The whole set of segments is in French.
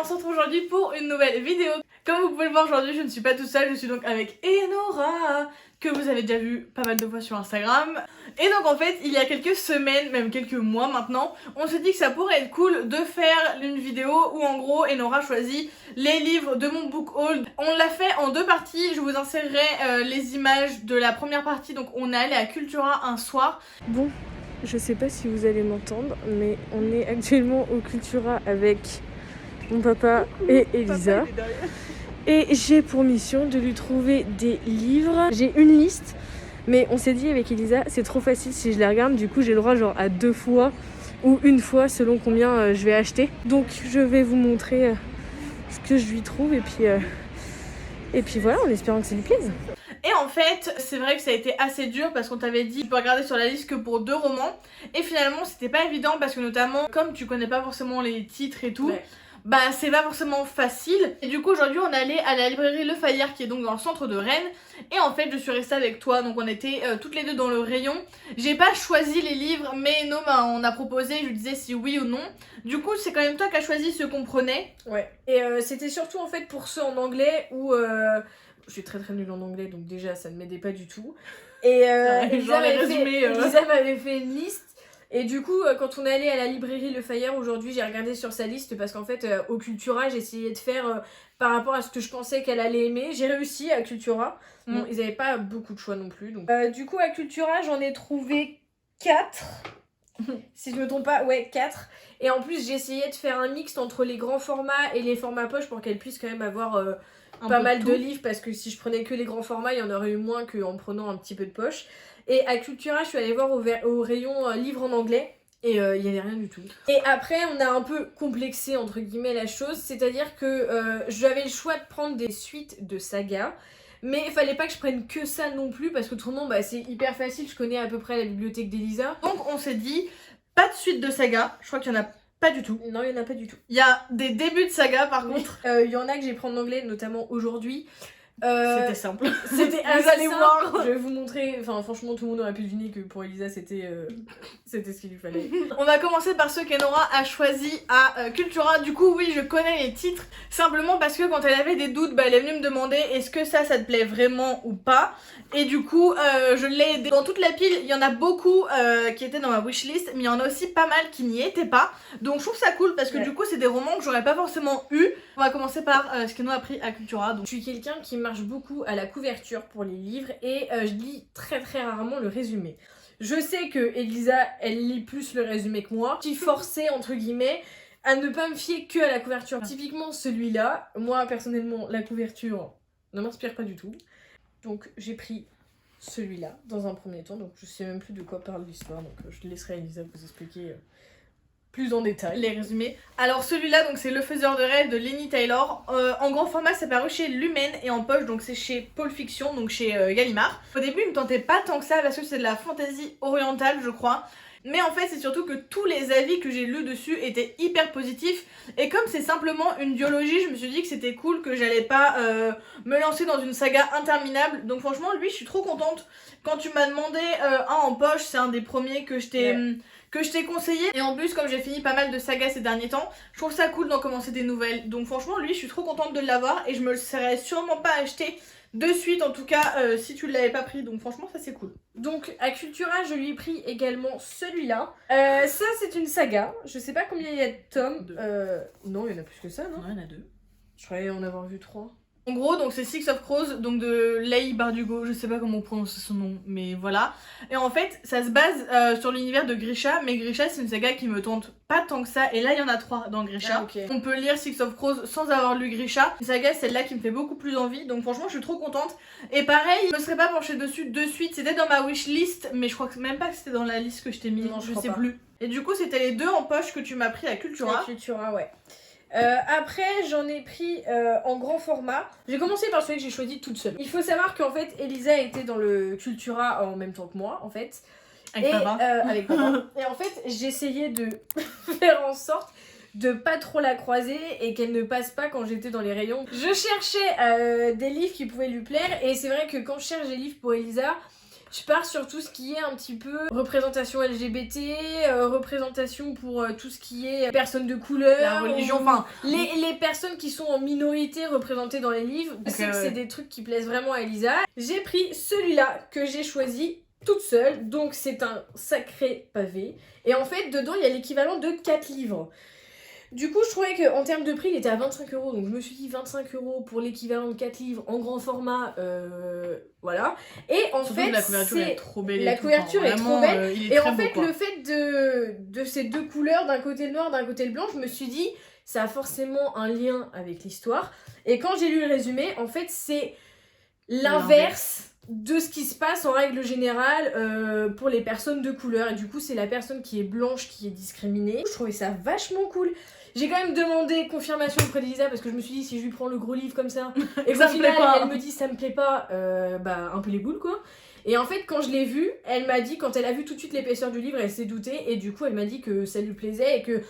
on se retrouve aujourd'hui pour une nouvelle vidéo. Comme vous pouvez le voir aujourd'hui, je ne suis pas toute seule, je suis donc avec Enora, que vous avez déjà vu pas mal de fois sur Instagram. Et donc en fait, il y a quelques semaines, même quelques mois maintenant, on s'est dit que ça pourrait être cool de faire une vidéo où en gros Enora choisit les livres de mon book haul. On l'a fait en deux parties, je vous insérerai les images de la première partie. Donc on est allé à Cultura un soir. Bon, je sais pas si vous allez m'entendre, mais on est actuellement au Cultura avec mon papa et Elisa. Et j'ai pour mission de lui trouver des livres. J'ai une liste, mais on s'est dit avec Elisa, c'est trop facile si je les regarde. Du coup, j'ai le droit genre à 2 fois ou une fois selon combien je vais acheter. Donc, je vais vous montrer ce que je lui trouve et puis voilà, en espérant que ça lui plaise. Et en fait, c'est vrai que ça a été assez dur parce qu'on t'avait dit tu peux regarder sur la liste que pour 2 romans. Et finalement, c'était pas évident parce que notamment, comme tu connais pas forcément les titres et tout, bah c'est pas forcément facile. Et du coup, aujourd'hui, on est allé à la librairie Le Fayard qui est donc dans le centre de Rennes. Et en fait, je suis restée avec toi, donc on était toutes les deux dans le rayon. J'ai pas choisi les livres, mais non, on a proposé, je lui disais si oui ou non. Du coup, c'est quand même toi qui as choisi ceux qu'on prenait. Ouais. Et c'était surtout en fait pour ceux en anglais où je suis très nulle en anglais, donc déjà ça ne m'aidait pas du tout. Et Elisa m'avait fait une liste. Et du coup, quand on est allé à la librairie Le Fayard aujourd'hui, j'ai regardé sur sa liste parce qu'en fait, au Cultura, j'ai essayé de faire par rapport à ce que je pensais qu'elle allait aimer. J'ai réussi à Cultura. Bon, ils n'avaient pas beaucoup de choix non plus. Donc. Du coup, à Cultura, j'en ai trouvé 4. Si je me trompe pas, ouais, 4. Et en plus, j'ai essayé de faire un mixte entre les grands formats et les formats poche pour qu'elle puisse quand même avoir pas mal de livres. Parce que si je prenais que les grands formats, il y en aurait eu moins qu'en prenant un petit peu de poche. Et à Cultura, je suis allée voir au rayon livres en anglais. Et il n'y avait rien du tout. Et après, on a un peu complexé, entre guillemets, la chose. C'est-à-dire que j'avais le choix de prendre des suites de sagas. Mais il fallait pas que je prenne que ça non plus. Parce qu'autrement, bah, c'est hyper facile. Je connais à peu près la bibliothèque d'Elisa. Donc on s'est dit, pas de suite de saga. Je crois qu'il y en a pas du tout. Non, il y en a pas du tout. Il y a des débuts de saga par contre. Il y en a que j'ai pris en anglais, notamment aujourd'hui. C'était simple. C'était Vous allez voir. Je vais vous montrer. Enfin, franchement, tout le monde aurait pu deviner que pour Elisa, c'était ce qu'il lui fallait. On va commencer par ceux qu'Enora a choisi à Cultura. Du coup, oui, je connais les titres. Simplement parce que quand elle avait des doutes, bah, elle est venue me demander est-ce que ça te plaît vraiment ou pas. Et du coup, je l'ai aidée. Dans toute la pile, il y en a beaucoup qui étaient dans ma wishlist, mais il y en a aussi pas mal qui n'y étaient pas. Donc je trouve ça cool parce que du coup, c'est des romans que j'aurais pas forcément eu. On va commencer par ce qu'Enora a pris à Cultura. Donc. Je suis quelqu'un qui marche beaucoup à la couverture pour les livres et je lis très rarement le résumé. Je sais que Elisa, elle lit plus le résumé que moi. Je suis forcée, entre guillemets, à ne pas me fier que à la couverture. Typiquement celui-là, moi personnellement, la couverture ne m'inspire pas du tout. Donc j'ai pris celui-là dans un premier temps. Donc je sais même plus de quoi parle l'histoire. Donc je laisserai Elisa vous expliquer plus en détail les résumés. Alors celui-là, donc c'est Le Faiseur de rêve de Lenny Taylor. En grand format, c'est paru chez Lumen et en poche, donc c'est chez Pôle Fiction, donc chez Gallimard. Au début, il me tentait pas tant que ça parce que c'est de la fantasy orientale, je crois. Mais en fait, c'est surtout que tous les avis que j'ai lus dessus étaient hyper positifs. Et comme c'est simplement une duologie, je me suis dit que c'était cool, que j'allais pas me lancer dans une saga interminable. Donc franchement, lui, je suis trop contente. Quand tu m'as demandé un en poche, c'est un des premiers que je t'ai conseillé. Et en plus, comme j'ai fini pas mal de sagas ces derniers temps, je trouve ça cool d'en commencer des nouvelles. Donc franchement, lui, je suis trop contente de l'avoir et je me le serais sûrement pas acheté de suite, en tout cas, si tu l'avais pas pris. Donc franchement, ça c'est cool. Donc à Cultura, je lui ai pris également celui-là. Ça, c'est une saga. Je sais pas combien il y a de tomes. Non, il y en a plus que ça, non? Non, il y en a 2. Je croyais en avoir vu 3. En gros, donc c'est Six of Crows, donc de Leigh Bardugo, je sais pas comment on prononce son nom, mais voilà. Et en fait, ça se base sur l'univers de Grisha, mais Grisha c'est une saga qui me tente pas tant que ça, et là il y en a 3 dans Grisha. Ah, okay. On peut lire Six of Crows sans avoir lu Grisha. Une saga, celle-là qui me fait beaucoup plus envie, donc franchement je suis trop contente. Et pareil, je me serais pas penchée dessus de suite, c'était dans ma wishlist, mais je crois que même pas que c'était dans la liste que je t'ai mis, non, je sais plus. Et du coup, c'était les 2 en poche que tu m'as pris à Cultura. À Cultura, ouais. Après, j'en ai pris en grand format. J'ai commencé par celui que j'ai choisi toute seule. Il faut savoir qu'en fait, Elisa était dans le Cultura en même temps que moi, en fait. Avec papa. Avec papa. Et en fait, j'essayais de faire en sorte de pas trop la croiser et qu'elle ne passe pas quand j'étais dans les rayons. Je cherchais des livres qui pouvaient lui plaire et c'est vrai que quand je cherche des livres pour Elisa, Je pars sur tout ce qui est un petit peu représentation LGBT, représentation pour tout ce qui est personnes de couleur, la religion, enfin les personnes qui sont en minorité représentées dans les livres. Je sais que c'est des trucs qui plaisent vraiment à Elisa. J'ai pris celui-là que j'ai choisi toute seule, donc c'est un sacré pavé. Et en fait, dedans, il y a l'équivalent de 4 livres. Du coup, je trouvais qu'en termes de prix, il était à 25 €. Donc je me suis dit 25 € pour l'équivalent de 4 livres en grand format. Voilà. Et en surtout fait, la couverture est trop belle. La couverture est trop belle. Et en fait, beau, le fait de ces deux couleurs, d'un côté le noir, d'un côté le blanc, je me suis dit, ça a forcément un lien avec l'histoire. Et quand j'ai lu le résumé, en fait, c'est l'inverse de ce qui se passe en règle générale pour les personnes de couleur. Et du coup, c'est la personne qui est blanche qui est discriminée. Je trouvais ça vachement cool. J'ai quand même demandé confirmation auprès d'Elisa parce que je me suis dit, si je lui prends le gros livre comme ça, et qu'au final, elle me dit, ça me plaît pas, bah, un peu les boules, quoi. Et en fait, quand je l'ai vu, elle m'a dit, quand elle a vu tout de suite l'épaisseur du livre, elle s'est doutée, et du coup, elle m'a dit que ça lui plaisait et que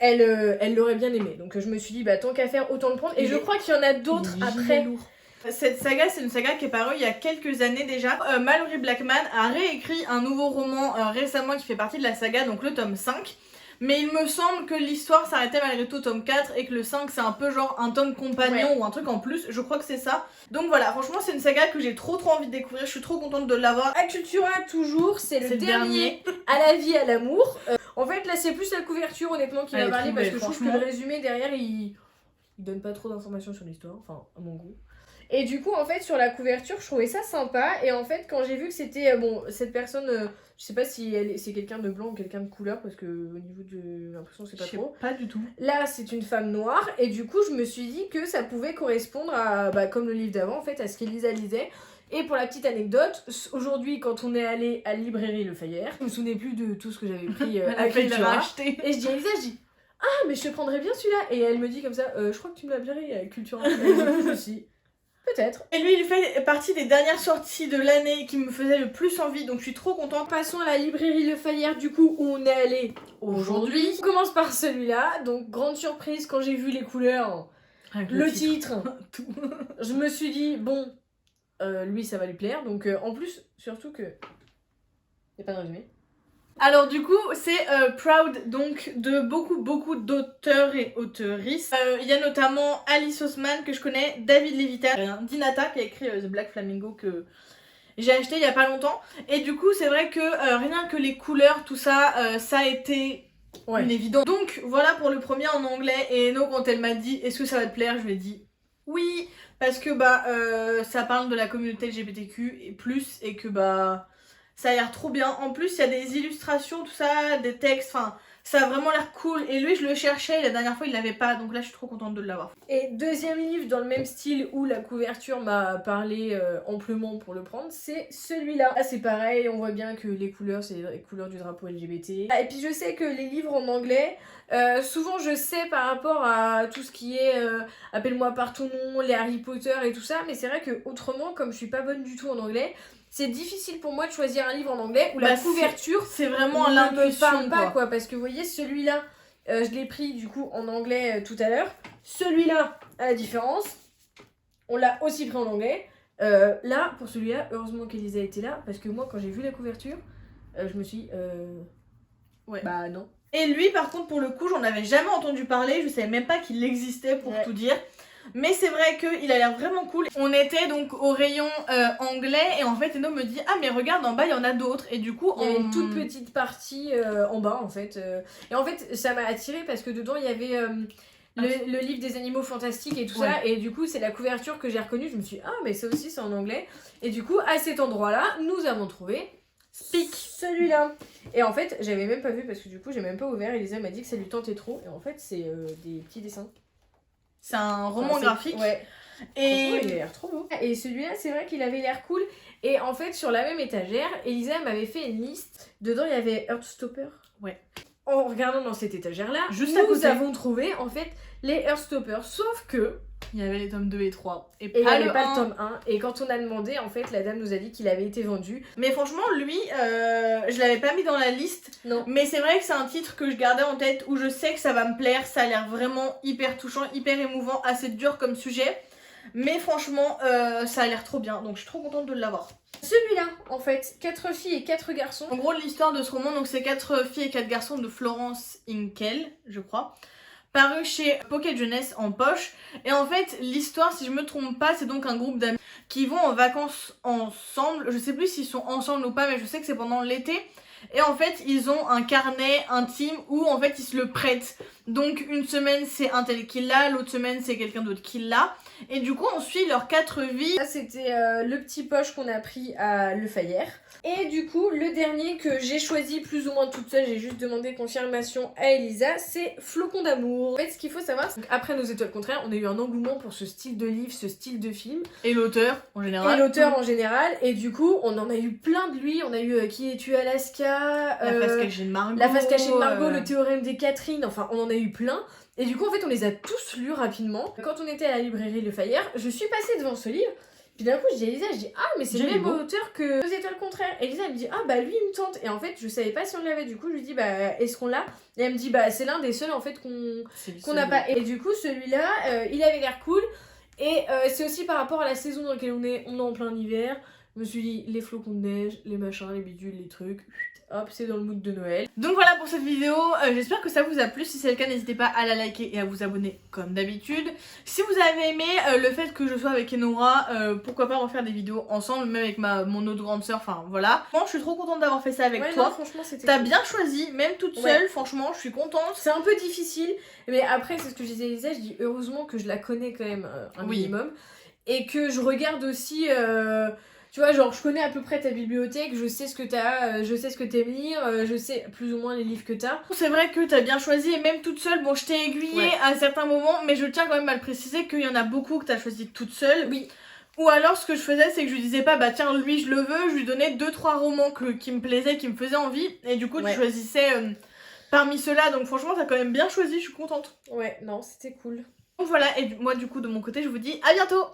elle l'aurait bien aimé. Donc je me suis dit, bah, tant qu'à faire, autant le prendre. Et je crois qu'il y en a d'autres après. Cette saga, c'est une saga qui est parue il y a quelques années déjà. Malory Blackman a réécrit un nouveau roman récemment qui fait partie de la saga, donc le tome 5. Mais il me semble que l'histoire s'arrêtait malgré tout au tome 4 et que le 5 c'est un peu genre un tome compagnon ou un truc en plus, je crois que c'est ça. Donc voilà, franchement c'est une saga que j'ai trop envie de découvrir, je suis trop contente de l'avoir. Acultura toujours, c'est le dernier à la vie, à l'amour. En fait là c'est plus la couverture honnêtement qui m'a parlé parce que je trouve que le résumé derrière il donne pas trop d'informations sur l'histoire, enfin à mon goût. Et du coup, en fait, sur la couverture, je trouvais ça sympa. Et en fait, quand j'ai vu que c'était... bon, cette personne, je sais pas si c'est quelqu'un de blanc ou quelqu'un de couleur, parce que au niveau de l'impression, c'est pas trop. Pas du tout. Là, c'est une femme noire. Et du coup, je me suis dit que ça pouvait correspondre à, bah, comme le livre d'avant, en fait, à ce qu'Elisa lisait. Et pour la petite anecdote, aujourd'hui, quand on est allé à la librairie Le Fayère, je me souvenais plus de tout ce que j'avais pris à Cultura. Et je dis à Elisa, je dis... Ah, mais je te prendrais bien celui-là. Et elle me dit comme ça, je crois que tu me l'as bien pris à Cultura. Et du coup, je me suis dit, peut-être. Et lui, il fait partie des dernières sorties de l'année qui me faisaient le plus envie, donc je suis trop contente. Passons à la librairie Le Fayère, du coup, où on est allé aujourd'hui. On commence par celui-là, donc grande surprise quand j'ai vu les couleurs, le titre, tout. Je me suis dit, bon, lui ça va lui plaire, donc en plus, surtout que... Y a pas de résumé. Alors du coup, c'est Proud donc de beaucoup d'auteurs et auteuristes. Il y a notamment Alice Oseman que je connais, David Levita, Dinata qui a écrit The Black Flamingo que j'ai acheté il y a pas longtemps. Et du coup, c'est vrai que rien que les couleurs, tout ça, ça a été une évidence. Donc voilà pour le premier en anglais. Et Eno, quand elle m'a dit est-ce que ça va te plaire, je lui ai dit oui, parce que bah ça parle de la communauté LGBTQ et plus, et que bah ça a l'air trop bien. En plus, il y a des illustrations, tout ça, des textes, enfin, ça a vraiment l'air cool. Et lui, je le cherchais, la dernière fois, il l'avait pas, donc là, je suis trop contente de l'avoir. Et deuxième livre dans le même style où la couverture m'a parlé amplement pour le prendre, c'est celui-là. Là, c'est pareil, on voit bien que les couleurs, c'est les couleurs du drapeau LGBT. Et puis, je sais que les livres en anglais, souvent, je sais par rapport à tout ce qui est Appelle-moi par ton nom, les Harry Potter et tout ça, mais c'est vrai que autrement, comme je suis pas bonne du tout en anglais, c'est difficile pour moi de choisir un livre en anglais où la couverture c'est vraiment l'intuition quoi, parce que vous voyez celui-là je l'ai pris du coup en anglais tout à l'heure, celui-là à la différence on l'a aussi pris en anglais, là pour celui-là heureusement qu'Elisa était là parce que moi quand j'ai vu la couverture je me suis dit bah non. Et lui par contre pour le coup j'en avais jamais entendu parler, je savais même pas qu'il existait pour tout dire. Mais c'est vrai qu'il a l'air vraiment cool. On était donc au rayon anglais et en fait Eno me dit ah mais regarde en bas il y en a d'autres, et du coup il y a une toute petite partie en bas en fait et en fait ça m'a attirée parce que dedans il y avait le livre des animaux fantastiques et tout ça, et du coup c'est la couverture que j'ai reconnue, je me suis dit ah mais ça aussi c'est en anglais, et du coup à cet endroit là nous avons trouvé Speak, celui-là. Et en fait j'avais même pas vu parce que du coup j'ai même pas ouvert, Elisa m'a dit que ça lui tentait trop, et en fait c'est des petits dessins. C'est un roman graphique. Et il a l'air trop beau. Et celui-là, c'est vrai qu'il avait l'air cool. Et en fait, sur la même étagère, Elisa m'avait fait une liste. Dedans, il y avait Heartstopper. En regardant dans cette étagère-là, nous avons trouvé en fait les Heartstopper. Sauf que il y avait les tomes 2 et 3. Et il n'y avait pas le tome 1. Et quand on a demandé, en fait, la dame nous a dit qu'il avait été vendu. Mais franchement, lui, je l'avais pas mis dans la liste. Non. Mais c'est vrai que c'est un titre que je gardais en tête, où je sais que ça va me plaire. Ça a l'air vraiment hyper touchant, hyper émouvant, assez dur comme sujet. Mais franchement, ça a l'air trop bien, donc je suis trop contente de l'avoir. Celui-là, en fait, 4 filles et 4 garçons. En gros, l'histoire de ce roman, donc c'est 4 filles et 4 garçons de Florence Inkel, je crois, paru chez Pocket Jeunesse en poche. Et en fait, l'histoire, si je me trompe pas, c'est donc un groupe d'amis qui vont en vacances ensemble. Je sais plus s'ils sont ensemble ou pas, mais je sais que c'est pendant l'été. Et en fait, ils ont un carnet intime où en fait ils se le prêtent. Donc une semaine c'est un tel qui l'a, l'autre semaine c'est quelqu'un d'autre qui l'a. Et du coup on suit leurs 4 vies. Ça c'était le petit poche qu'on a pris à Le Fayère. Et du coup le dernier que j'ai choisi plus ou moins toute seule, j'ai juste demandé confirmation à Elisa, c'est Flocon d'amour. En fait ce qu'il faut savoir, c'est qu'après Nos étoiles contraires, on a eu un engouement pour ce style de livre, ce style de film. Et l'auteur en général. Et du coup on en a eu plein de lui, on a eu Qui es-tu Alaska, La face cachée de Margot, La face cachée de Margot, Le théorème des Catherine, enfin on en a eu plein. Et du coup en fait on les a tous lus rapidement. Quand on était à la librairie Le Fayère, je suis passée devant ce livre. Puis d'un coup je dis à Elisa, je dis ah mais c'est le même auteur que Deux étoiles contraires. Et Elisa elle me dit ah bah lui il me tente. Et en fait je savais pas si on l'avait, du coup je lui dis bah est-ce qu'on l'a. Et elle me dit bah c'est l'un des seuls en fait qu'on n'a pas. Et du coup celui-là il avait l'air cool. Et c'est aussi par rapport à la saison dans laquelle on est en plein hiver. Je me suis dit les flocons de neige, les machins, les bidules, les trucs. Hop, c'est dans le mood de Noël. Donc voilà pour cette vidéo, j'espère que ça vous a plu. Si c'est le cas, n'hésitez pas à la liker et à vous abonner comme d'habitude. Si vous avez aimé le fait que je sois avec Enora, pourquoi pas refaire des vidéos ensemble, même avec mon autre grande soeur, enfin voilà. Franchement, je suis trop contente d'avoir fait ça avec toi. Non, franchement, c'était T'as cool. bien choisi, même toute seule, franchement, je suis contente. C'est un peu difficile, mais après, c'est ce que je disais à Elisa, je dis heureusement que je la connais quand même un minimum. Et que je regarde aussi... tu vois, genre, je connais à peu près ta bibliothèque, je sais ce que t'as, je sais ce que t'aimes lire, je sais plus ou moins les livres que t'as. C'est vrai que t'as bien choisi, et même toute seule, bon, je t'ai aiguillée à certains moments, mais je tiens quand même à le préciser qu'il y en a beaucoup que t'as choisi toute seule. Oui. Ou alors, ce que je faisais, c'est que je lui disais pas, bah tiens, lui, je le veux, je lui donnais 2-3 romans qui me plaisaient, qui me faisaient envie, et du coup, tu choisissais parmi ceux-là, donc franchement, t'as quand même bien choisi, je suis contente. Ouais, non, c'était cool. Donc voilà, et moi, du coup, de mon côté, je vous dis à bientôt!